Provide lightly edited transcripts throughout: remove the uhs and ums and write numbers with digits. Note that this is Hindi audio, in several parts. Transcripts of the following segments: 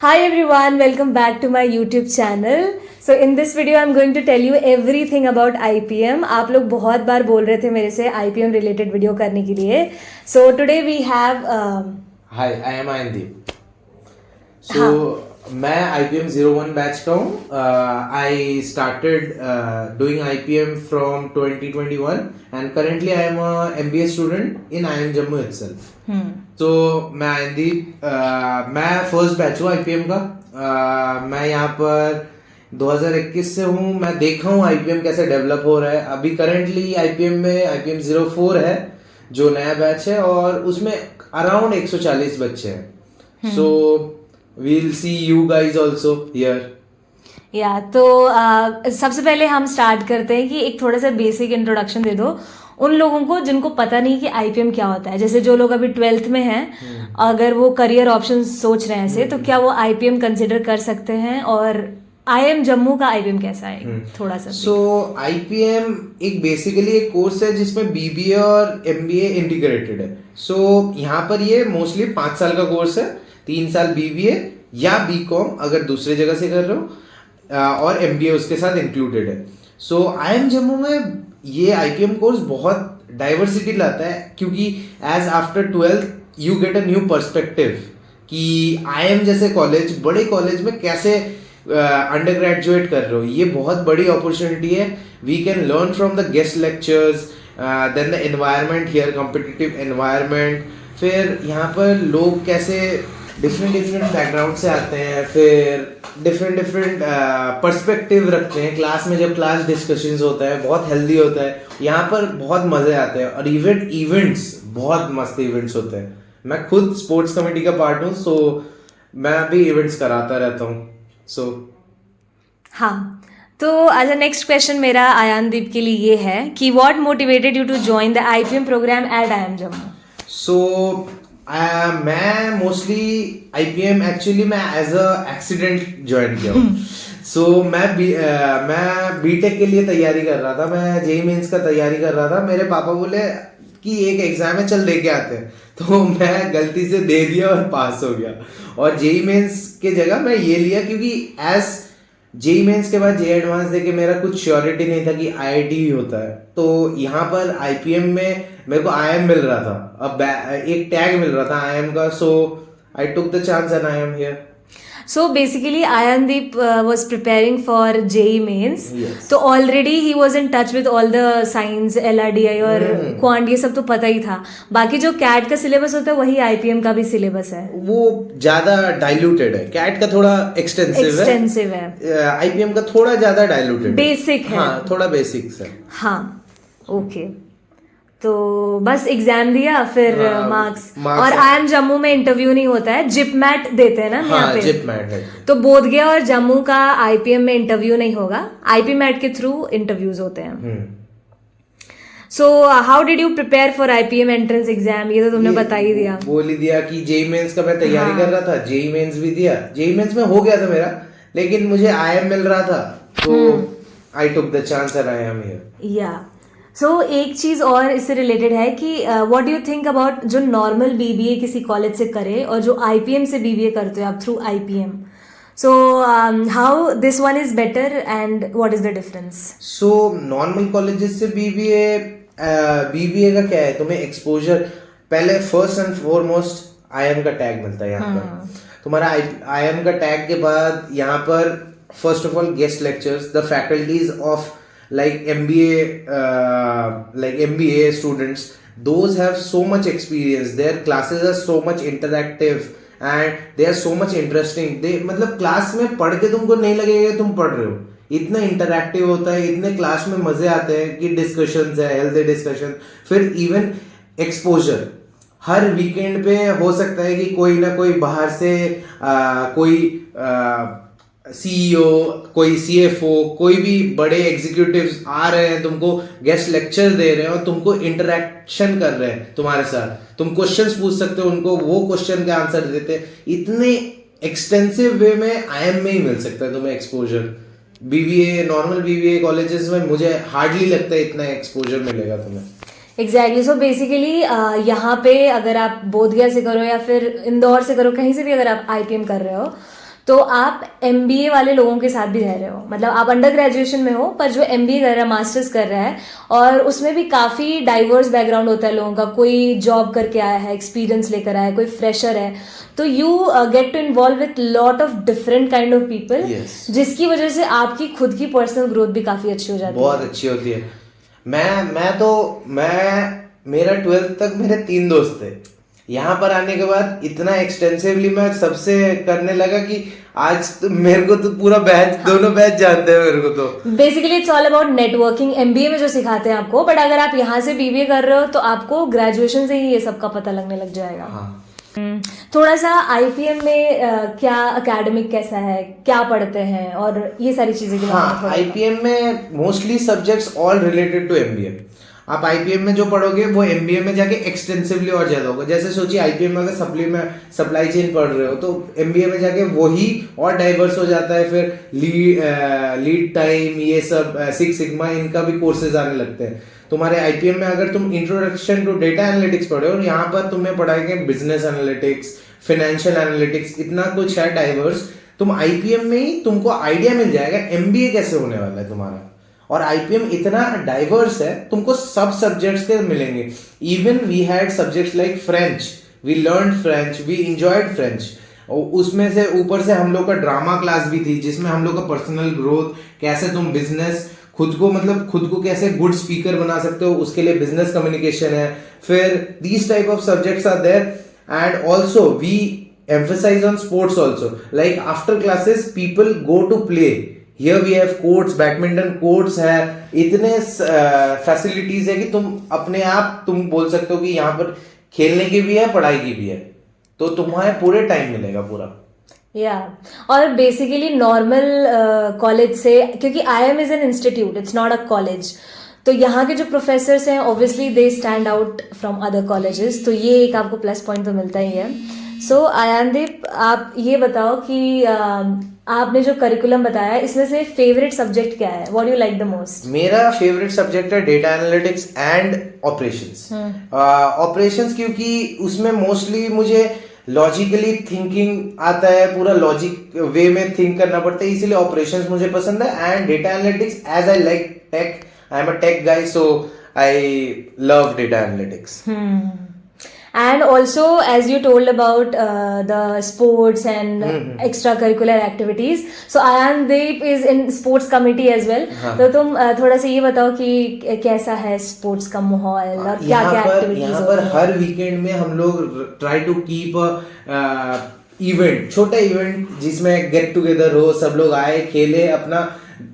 Hi everyone, welcome back to my YouTube channel. So in this video I'm going to tell you everything about IPM. आप लोग बहुत बार बोल रहे थे मेरे से IPM related video करने के लिए. So today we have Hi, I am Ayandeep. So मैं IPM 01 बैच का हूँ. I started doing IPM from 2021 and currently I am a MBA student in IIM Jammu itself. तो मैं आयनदीप, मैं फर्स्ट बैच हूँ IPM का. मैं यहाँ पर 2021 से हूँ. मैं देखा हूँ IPM कैसे डेवलप हो रहा है. अभी करंटली IPM में IPM 04 है जो नया बैच है और उसमें अराउंड 140 बच्चे हैं. So we'll see you guys also here. तो सबसे पहले हम स्टार्ट करते हैं कि एक थोड़ा सा बेसिक इंट्रोडक्शन दे दो उन लोगों को जिनको पता नहीं कि आईपीएम क्या होता है. जैसे जो लोग अभी 12th में हैं, अगर वो करियर ऑप्शन सोच रहे हैं ऐसे, तो क्या वो आईपीएम कंसिडर कर सकते हैं और आईएम जम्मू का आईपीएम कैसा है थोड़ा सा. सो आईपीएम एक बेसिकली एक कोर्स है जिसमें बीबीए और एमबीए इंटीग्रेटेड है. सो यहाँ पर ये मोस्टली 5 साल का कोर्स है. 3 साल बीबीए या बीकॉम अगर दूसरे जगह से कर रहे हो और एमबीए उसके साथ इंक्लूडेड है. सो आईएम जम्मू में ये आईपीएम कोर्स बहुत डाइवर्सिटी लाता है क्योंकि as after 12th you get a new perspective कि आईएम जैसे कॉलेज, बड़े कॉलेज में कैसे अंडर ग्रेजुएट कर रहे हो. ये बहुत बड़ी अपॉर्चुनिटी है. We can learn from the guest lectures, then the environment here, competitive environment. फिर यहाँ पर लोग कैसे डिफरेंट बैकग्राउंड से आते हैं, फिर डिफरेंट पर्सपेक्टिव रखते हैं. क्लास में जब क्लास डिस्कशंस होता है बहुत हेल्दी होता है. यहाँ पर बहुत मजे आते हैं और इवेंट्स बहुत मस्त इवेंट्स होते हैं. मैं खुद स्पोर्ट्स कमेटी का पार्ट हूँ, सो मैं भी इवेंट्स कराता रहता हूँ. सो हाँ, तो अच्छा, नेक्स्ट क्वेश्चन मेरा आयानदीप के लिए ये है कि what motivated you to join the IPM program at IIM Jammu. So मैं मोस्टली आईपीएम एक्चुअली मैं एज अ एक्सीडेंट ज्वाइन किया हूँ. सो मैं बीटेक के लिए तैयारी कर रहा था. मैं जेई मेंस का तैयारी कर रहा था. मेरे पापा बोले कि एक एग्जाम है, चल दे के आते हैं. तो मैं गलती से दे दिया और पास हो गया. और जेई मेंस के जगह मैं ये लिया क्योंकि एज जेई मेंस के बाद जेई एडवांस देके मेरा कुछ श्योरिटी नहीं था कि आईआईटी ही होता है. तो यहाँ पर आईपीएम में मेरे को आईएम मिल रहा था, अब एक टैग मिल रहा था आईएम का. So I took the chance and I am here. So basically, Ayandeep was preparing for JEE mains. Yes. तो already he was in touch with all the science, LRDI और क्वांट, ये सब तो पता ही था. बाकी जो कैट का सिलेबस होता है वही आईपीएम का भी सिलेबस है. वो ज्यादा डाइल्यूटेड है. कैट का थोड़ा एक्सटेंसिव है. आईपीएम का थोड़ा ज्यादा डाइल्यूटेड, बेसिक है. हाँ, थोड़ा बेसिक्स है. हाँ, ओके. तो बस एग्जाम दिया, फिर मार्क्स. और आईएम जम्मू में इंटरव्यू नहीं होता है, जिप मैट देते हैं ना यहाँ पे. जिप मैट है. तो बोधगया और जम्मू का आईपीएम में इंटरव्यू नहीं होगा, आईपी मैट के थ्रू इंटरव्यूज होते हैं. So how did you prepare for IPM entrance exam? ये तो तुमने बता ही दिया. बोल ही दिया कि जेई मेंस का मैं तैयारी कर रहा था. जेई मेंस भी दिया. जेई मेंस में हो गया था मेरा, लेकिन मुझे आईएम मिल रहा था, तो I took the chance and I am here. Yeah so एक चीज और इससे रिलेटेड है कि what do you think about जो नॉर्मल बीबीए किसी कॉलेज से करे और जो आईपीएम से बीबीए करते हो आप through IPM. So how this one is better and what is the difference? So normal colleges से बीबीए का क्या है, तुम्हें एक्सपोजर पहले फर्स्ट एंड फॉरमोस्ट आईएम का टैग मिलता है यहाँ पर. तुम्हारा आईएम का टैग के बाद यहाँ पर first of all guest lectures, the faculties of like MBA students, those have so much experience. Their classes are so much interactive and they are so much interesting. they मतलब क्लास में पढ़ के तुमको नहीं लगेगा तुम पढ़ रहे हो. इतना इंटरैक्टिव होता है, इतने क्लास में मजे आते हैं कि डिस्कशंस है, हेल्दी डिस्कशन. फिर इवन एक्सपोजर हर वीकेंड पे हो सकता है कि कोई ना कोई बाहर से कोई सीईओ, कोई सीएफओ, कोई भी बड़े एग्जीक्यूटिव्स आ रहे हैं, तुमको गेस्ट लेक्चर दे रहे हैं और तुमको इंटरेक्शन कर रहे हैं तुम्हारे साथ. तुम क्वेश्चंस पूछ सकते हो उनको, वो क्वेश्चन के आंसर देते हैं. इतने एक्सटेंसिव वे में आईएम में ही मिल सकता है तुम्हें exposure. BBA, normal BBA colleges में मुझे हार्डली लगता है इतना एक्सपोजर मिलेगा तुम्हें. एग्जैक्टली. सो बेसिकली यहाँ पे अगर आप बोधगया से करो या फिर इंदौर से करो, कहीं से भी अगर आप आईपीएम कर रहे हो, तो आप MBA वाले लोगों के साथ भी रह रहे हो, मतलब आप अंडर ग्रेजुएशन में हो पर जो MBA कर रहा है, मास्टर्स कर रहा है, और उसमें भी काफ़ी डाइवर्स बैकग्राउंड होता है लोगों का, कोई जॉब करके आया है, एक्सपीरियंस लेकर आया है, कोई फ्रेशर है, तो you get to involve with lot of different kind of people, जिसकी वजह से आपकी खुद की पर्सनल ग्रोथ भी काफ़ी अच्छी हो जाती है। बहुत अच्छी होती है। मेरा 12th तक मेरे 3 दोस्त थे। यहाँ पर आने के बाद इतना एक्सटेंसिवली मैं सबसे करने लगा कि आज तो मेरे को तो पूरा बैच, दोनों बैच जानते हैं मेरे को। तो basically it's all about networking, MBA में जो सिखाते हैं आपको, बट अगर आप यहाँ से BBA कर रहे हो तो आपको ग्रेजुएशन से ही ये सब का पता लगने लग जाएगा। हाँ। थोड़ा सा IPM में क्या एकेडमिक कैसा है, क्या पढ़ते हैं, और ये सारी चीजें। हाँ, IPM में mostly subjects all related to MBA। आप IPM में जो पढ़ोगे वो MBA में जाके एक्सटेंसिवली और ज्यादा होगा। जैसे सोचिए IPM में अगर सप्लाई चेन पढ़ रहे हो तो MBA में जाके वही और डाइवर्स हो जाता है। फिर लीड टाइम, ये सब, सिक्स सिग्मा, इनका भी कोर्सेज आने लगते हैं। तुम्हारे IPM में अगर तुम इंट्रोडक्शन टू डेटा एनालिटिक्स पढ़े और यहाँ पर तुम्हें पढ़ाएंगे बिजनेस एनालिटिक्स, फाइनेंशियल एनालिटिक्स, इतना कुछ है डाइवर्स। तुम IPM में ही तुमको आइडिया मिल जाएगा MBA कैसे होने वाला है तुम्हारा। और IPM इतना डाइवर्स है, तुमको सब सब्जेक्ट्स के मिलेंगे। Even we had subjects like French, we learn French, we enjoyed French. उसमें से ऊपर से हम लोग का ड्रामा क्लास भी थी, जिसमें हम लोग का पर्सनल ग्रोथ, कैसे तुम बिजनेस खुद को कैसे गुड स्पीकर बना सकते हो, उसके लिए बिजनेस कम्युनिकेशन है। फिर these type of subjects are there. And also we emphasize on sports also, like after classes people go to play. Here we have courts, badminton courts है, इतने फैसिलिटीज है कि तुम अपने आप तुम बोल सकते हो कि यहाँ पर खेलने की भी है, पढ़ाई की भी है, तो तुम्हारे पूरे टाइम मिलेगा पूरा। और बेसिकली नॉर्मल कॉलेज से, क्योंकि IIM is an institute, it's not a college, तो यहाँ के जो प्रोफेसर्स हैं obviously they stand out from other colleges, तो ये एक आपको प्लस पॉइंट तो मिलता ही है। सो आयानदीप, आप ये बताओ कि आपने जो करिकुलम बताया इसमें से फेवरेट सब्जेक्ट क्या है, what you like the most? मेरा फेवरेट सब्जेक्ट है data analytics and operations. Operations क्योंकि उसमें मोस्टली मुझे लॉजिकली थिंकिंग आता है, पूरा लॉजिक वे में थिंक करना पड़ता है, इसीलिए ऑपरेशंस मुझे पसंद है। And data analytics, as I like tech, I am a tech guy, so I love data analytics. And also, as you told about the sports and extracurricular activities, so Ayandeep is in sports committee as well. तो तुम थोड़ा सा ये बताओ कि कैसा है स्पोर्ट्स का माहौल और क्या क्या एक्टिविटीज यहाँ पर हर वीकेंड में हम लोग ट्राई टू कीप इवेंट, छोटा इवेंट जिसमें गेट टुगेदर हो, सब लोग आए, खेले, अपना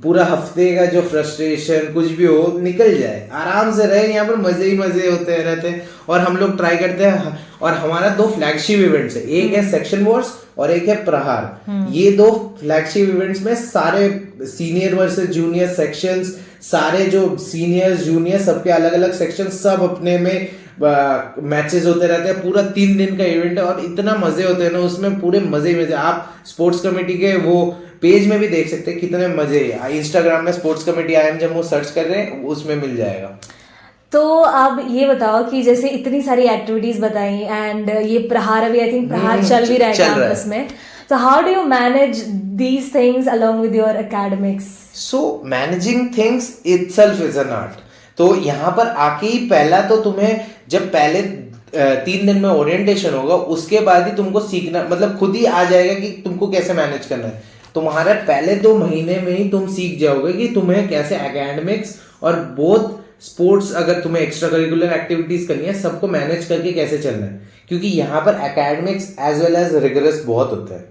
पूरा हफ्ते का जो फ्रस्ट्रेशन कुछ भी हो निकल जाए, आराम से रहे। यहाँ पर मजे ही मजे होते रहते हैं और हम लोग ट्राई करते हैं। और हमारा 2 फ्लैगशिप इवेंट्स है, एक है सेक्शन वॉर्स और एक है प्रहार। ये 2 फ्लैगशिप इवेंट्स में सारे सीनियर वर्सेस जूनियर सेक्शंस, सारे जो सीनियर्स जूनियर सबके अलग अलग सेक्शन, सब अपने में मैचेस होते रहते हैं। पूरा 3 दिन का इवेंट है और इतना मजे होते हैं ना उसमें, पूरे मजे ही मजे। आप स्पोर्ट्स कमेटी के वो पेज में भी देख सकते हैं कितने मजे। इंस्टाग्राम में sports committee IIM Jammu search कर रहे हैं, उसमें मिल जाएगा। तो अब ये बताओ कि जैसे इतनी सारी एक्टिविटीज बताई एंड ये प्रहार, अभी आई थिंक प्रहार चल भी रहा है कैंपस में, तो how do you manage these things along with your academics? So managing things itself is an art. तो यहाँ पर आके ही पहला तो तुम्हें, जब पहले 3 दिन में ओरिएंटेशन होगा, उसके बाद ही तुमको सीखना, मतलब खुद ही आ जाएगा कि तुमको कैसे मैनेज करना है। तुम्हारे पहले 2 महीने में ही तुम सीख जाओगे कि तुम्हें कैसे एकेडमिक्स और बोथ स्पोर्ट्स, अगर तुम्हें एक्स्ट्रा करिकुलर एक्टिविटीज करनी है, सबको मैनेज करके कैसे चलना है। क्योंकि यहाँ पर academics as well as rigorous बहुत होता है।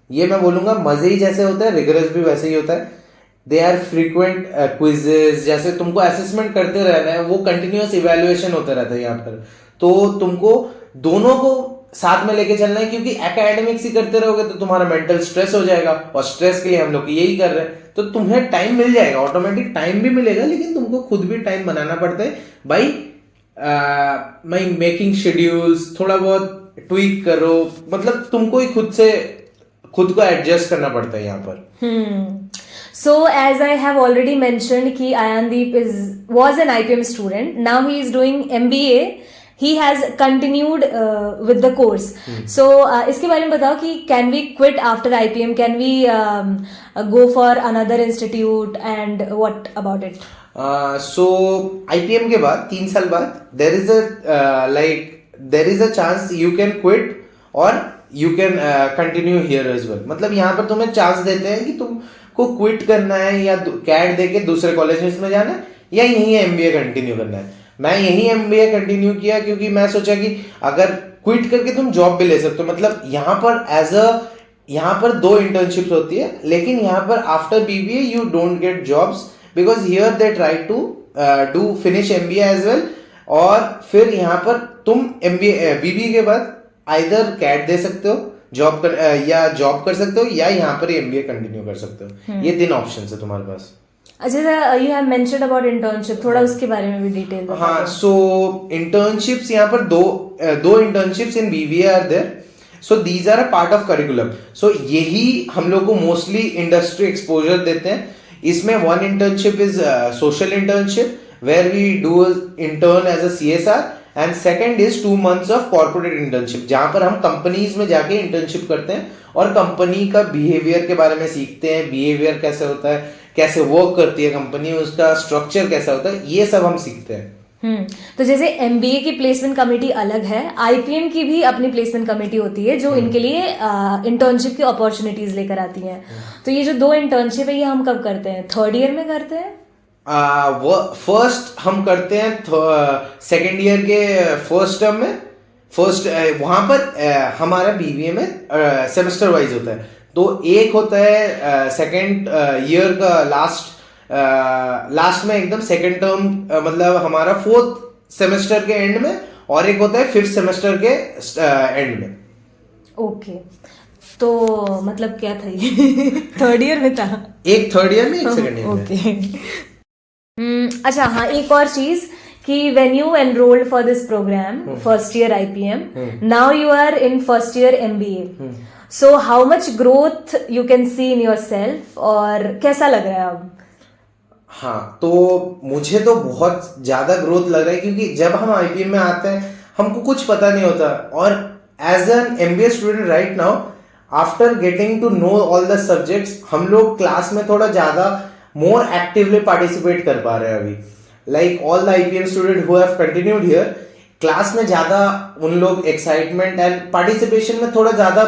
ये मैं बोलूंगा मजे ही जैसे होता है, रिगरस भी वैसे ही होता है। दे आर फ्रीक्वेंट क्विजेज, जैसे तुमको असेसमेंट करते रहना है, वो कंटिन्यूअस इवेल्युएशन होता रहता है यहाँ पर। तो तुमको दोनों को साथ में लेके चलना है, क्योंकि एकेडमिक्स ही करते रहोगे तो तुम्हारा मेंटल स्ट्रेस हो जाएगा, और स्ट्रेस के लिए हम लोग यही कर रहे हैं। तो तुम्हें टाइम मिल जाएगा, ऑटोमेटिक टाइम भी मिलेगा, लेकिन तुमको खुद भी टाइम बनाना पड़ता है बाई मेकिंग शेड्यूल्स, थोड़ा बहुत ट्वीक करो, मतलब तुमको ही खुद को एडजस्ट करना पड़ता है यहाँ पर। So as I have already mentioned कि Ayandeep was an IPM student, now he is doing MBA he has continued with the course. So इसके बारे में बताओ कि can we quit after IPM? Can we go for another institute and what about it? So IPM के बाद 3 साल बाद there is a chance you can quit or you can continue here as well. मतलब यहाँ पर तुम्हें चांस देते हैं कि तुमको क्विट करना है या कैट देके दूसरे कॉलेजेस में जाना है या यहीं MBA कंटिन्यू करना है. मैं यही MBA कंटिन्यू किया क्योंकि मैं सोचा कि अगर क्विट करके तुम जॉब भी ले सकते हो. मतलब यहाँ पर 2 इंटर्नशिप्स होती है, लेकिन यहाँ पर after BBA you don't get jobs because here they try to do finish MBA as well. और फिर यहाँ पर तुम BBA के बाद आइदर कैट दे सकते हो या जॉब कर सकते हो या यहाँ पर MBA कंटिन्यू कर सकते हो. ये 3 ऑप्शन है तुम्हारे पास. अच्छा, you have mentioned about internship, थोड़ा उसके बारे में भी डिटेल बताओ. हाँ, सो इंटर्नशिप्स यहाँ पर दो internships in BBA are there. So these are a part of curriculum. So यही हम लोग को मोस्टली इंडस्ट्री एक्सपोजर देते हैं. इसमें 1 internship is social internship where we do intern as a CSR and second is 2 months of corporate internship जहां पर हम कंपनीज में जाके इंटर्नशिप करते हैं और कंपनी का बिहेवियर के बारे में सीखते हैं. बिहेवियर कैसे होता है, कैसे वर्क करती है कंपनी, उसका स्ट्रक्चर कैसा होता है, ये सब हम सीखते हैं. तो जैसे MBA की प्लेसमेंट कमेटी अलग है, IPM की भी अपनी प्लेसमेंट कमेटी होती है जो इनके लिए इंटर्नशिप की अपॉर्चुनिटीज लेकर आती हैं. तो ये जो 2 इंटर्नशिप है ये हम कब करते हैं? 3rd ईयर में करते हैं? फर्स्ट हम करते हैं 2nd ईयर के फर्स्ट टर्म में. वहां पर हमारा BBA में सेमेस्टर वाइज होता है. तो एक होता है 2nd ईयर का लास्ट में एकदम 2nd टर्म, मतलब हमारा 4th सेमेस्टर के एंड में, और एक होता है 5th सेमेस्टर के एंड में. ओके, तो मतलब क्या था ये? 3rd ईयर में था? एक 3rd ईयर में, एक 2nd ईयर में. ओके. अच्छा, हाँ, एक और चीज कि when you enrolled for this program, first year IPM, now you are in first year MBA. So how much growth you can see in yourself, और कैसा लग रहा है अब? हाँ, तो मुझे तो बहुत ज्यादा ग्रोथ लग रहा है क्योंकि जब हम IPM में आते हैं हमको कुछ पता नहीं होता. और as an MBA student right now, after getting to know all the subjects, हम लोग क्लास में थोड़ा ज्यादा मोर एक्टिवली पार्टिसिपेट कर पा रहे हैं अभी. Like all the IPM student who have continued here, class में ज्यादा उन लोग एक्साइटमेंट एंड पार्टिसिपेशन में थोड़ा ज्यादा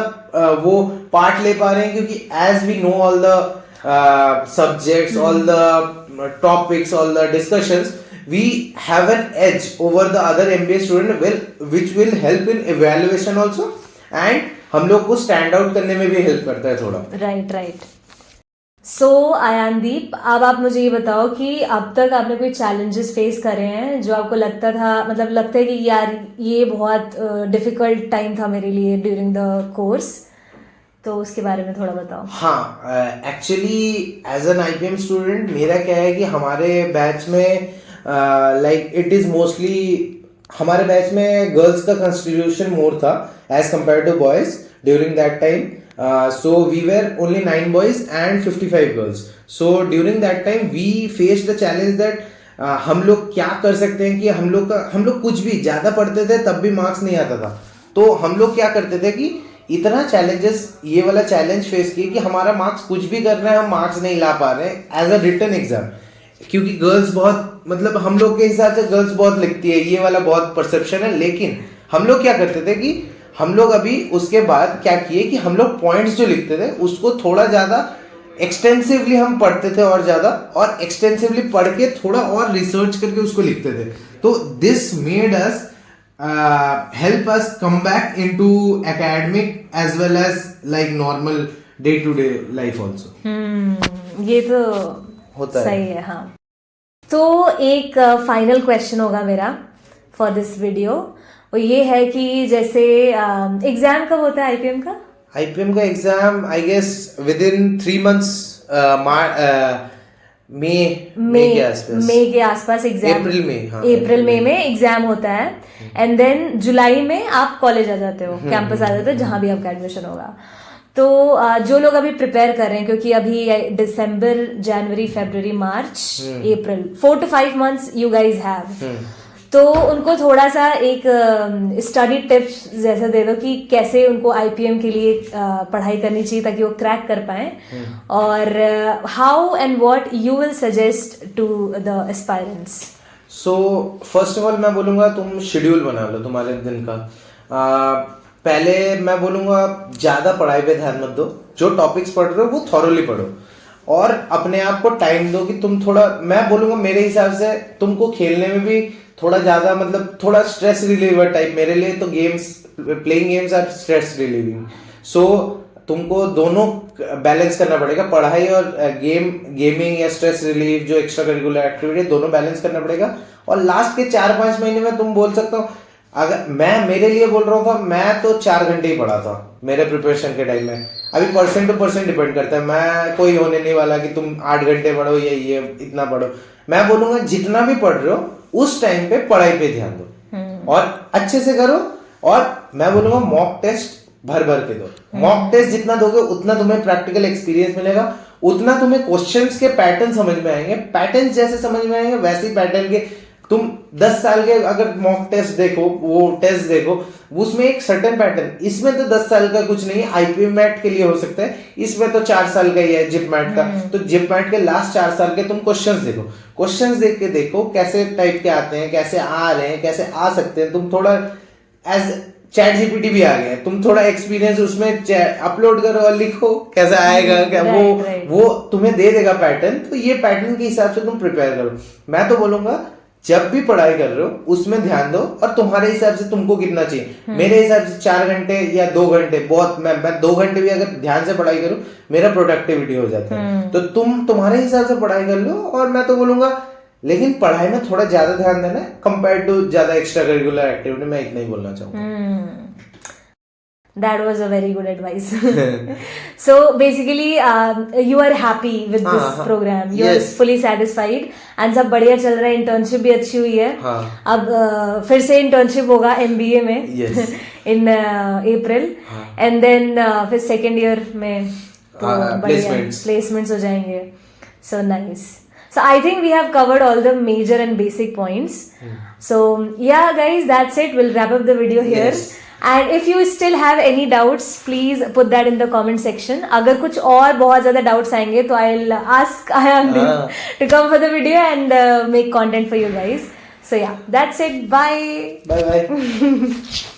वो पार्ट ले पा रहे हैं क्योंकि as we know all the subjects, all the topics, all the discussions, we have an edge over the other MBA student which will help in evaluation also, and हम लोग को स्टैंड आउट करने में भी हेल्प करता है थोड़ा. राइट. सो आयानदीप, अब आप मुझे ये बताओ कि अब तक आपने कोई चैलेंजेस फेस करे हैं जो आपको लगता है कि यार ये बहुत डिफिकल्ट टाइम था मेरे लिए ड्यूरिंग द कोर्स, तो उसके बारे में थोड़ा बताओ. हाँ, actually as an IPM student मेरा क्या है कि हमारे बैच में लाइक इट इज मोस्टली, हमारे बैच में गर्ल्स का कंस्टिट्यूशन मोर था as compare to boys during that time. So we were only 9 boys and 55 girls. So during that time we faced the challenge that हम लोग क्या कर सकते हैं कि हम लोग कुछ भी ज्यादा पढ़ते थे तब भी मार्क्स नहीं आता था. तो हम लोग क्या करते थे कि इतना चैलेंजेस, ये वाला चैलेंज फेस किए कि हमारा मार्क्स कुछ भी कर रहे हैं, हम मार्क्स नहीं ला पा रहे हैं एज अ रिटन एग्जाम, क्योंकि गर्ल्स बहुत, मतलब हम लोग के हिसाब से गर्ल्स बहुत लिखती है, ये वाला बहुत परसेप्शन है. लेकिन हम लोग क्या करते थे कि हम लोग अभी उसके बाद क्या किए कि हम लोग पॉइंट्स जो लिखते थे उसको थोड़ा ज्यादा एक्सटेंसिवली हम पढ़ते थे और ज्यादा, और एक्सटेंसिवली पढ़ के थोड़ा और रिसर्च करके उसको लिखते थे. तो this made us help us come back into academic as well as like normal day to day life also. ये तो होता सही है. हाँ, तो एक फाइनल क्वेश्चन होगा मेरा फॉर दिस वीडियो, वो ये है कि जैसे एग्जाम कब होता है IPM का? IPM का exam I guess within 3 months, मई के आसपास एग्जाम, अप्रैल मई में एग्जाम होता है, एंड देन जुलाई में आप कॉलेज आ जाते हो, कैंपस आ जाते हो जहां भी आपका एडमिशन होगा. तो जो लोग अभी प्रिपेयर कर रहे हैं, क्योंकि अभी दिसंबर, जनवरी, फरवरी, मार्च, अप्रैल, 4 to 5 months you guys have, तो उनको थोड़ा सा एक स्टडी टिप्स जैसा दे दो कि कैसे उनको आईपीएम के लिए पढ़ाई करनी चाहिए ताकि वो क्रैक कर पाए, और how and what you will suggest to the aspirants. So first of all मैं बोलूँगा तुम शेड्यूल बना लो तुम्हारे दिन का. पहले मैं बोलूँगा ज़्यादा पढ़ाई पे ध्यान मत दो. जो टॉपिक्स पढ़ रहे हो वो थॉरोली पढ़ो और अपने आप को टाइम दो कि तुम थोड़ा, मैं बोलूँगा मेरे हिसाब से तुमको खेलने में भी थोड़ा ज़्यादा मतलब थोड़ा स्ट्रेस रिलीवर टाइप. मेरे लिए तो games, playing games are stress relieving. So तुमको दोनों बैलेंस करना पड़ेगा, पढ़ाई और गेमिंग या स्ट्रेस रिलीव जो एक्स्ट्रा करिकुलर एक्टिविटी दोनों बैलेंस करना पड़ेगा. और लास्ट के 4-5 महीने में तुम बोल सकता हूँ, अगर मैं मेरे लिए बोल रहा था, मैं तो 4 घंटे ही पढ़ा था मेरे प्रिपरेशन के टाइम में. अभी पर्सन टू पर्सन डिपेंड करता है. मैं कोई होने नहीं वाला कि तुम 8 घंटे पढ़ो या ये इतना पढ़ो. मैं बोलूंगा जितना भी पढ़ रहे हो उस टाइम पे पढ़ाई पे ध्यान दो और अच्छे से करो. और मैं बोलूंगा मॉक टेस्ट भर भर के दो. मॉक टेस्ट जितना दोगे उतना तुम्हें प्रैक्टिकल एक्सपीरियंस मिलेगा, उतना तुम्हें क्वेश्चंस के पैटर्न समझ में आएंगे. पैटर्न जैसे समझ में आएंगे वैसे ही पैटर्न के तुम 10 साल के अगर मॉक टेस्ट देखो, वो टेस्ट देखो, उसमें एक सर्टेन पैटर्न. इसमें तो 10 साल का कुछ नहीं है, आईपीएम मैट के लिए हो सकता है. इसमें तो 4 साल का ही है जिप मैट का. तो जिप मैट के लास्ट 4 साल के तुम क्वेश्चंस देखो. क्वेश्चंस देख के देखो कैसे टाइप के आते हैं, कैसे आ रहे हैं, कैसे आ सकते हैं. तुम थोड़ा एज चैट जीपीटी भी आ गया, तुम थोड़ा एक्सपीरियंस उसमें अपलोड करो और लिखो कैसा आएगा. क्या वो तुम्हें दे देगा पैटर्न. तो ये पैटर्न के हिसाब से तुम प्रिपेयर करो. मैं तो बोलूंगा जब भी पढ़ाई कर रहे हो उसमें ध्यान दो और तुम्हारे हिसाब से तुमको कितना चाहिए. मेरे हिसाब से 4 घंटे या 2 घंटे बहुत, मैं 2 घंटे भी अगर ध्यान से पढ़ाई करूं मेरा प्रोडक्टिविटी हो जाता है. तो तुम तुम्हारे हिसाब से पढ़ाई कर लो. और मैं तो बोलूंगा लेकिन पढ़ाई में थोड़ा ज्यादा ध्यान देना है कंपेयर टू ज्यादा एक्स्ट्रा करिकुलर एक्टिविटी. मैं इतना ही बोलना चाहूंगा. That was a very good advice. So basically, you are happy with this program. You are fully satisfied. And सब बढ़िया चल रहा है. इंटर्नशिप भी अच्छी हुई है. अब फिर से इंटर्नशिप होगा MBA में in April. And then फिर second year में तो बढ़िया placements हो जाएंगे. So nice. So I think we have covered all the major and basic points. So yeah, guys, that's it. We'll wrap up the video here. And if you still have any doubts, please put that in the comment section. अगर कुछ और बहुत ज़्यादा doubts आएंगे तो I'll ask Ayaan to come for the video and make content for you guys. So yeah, that's it. Bye. Bye bye.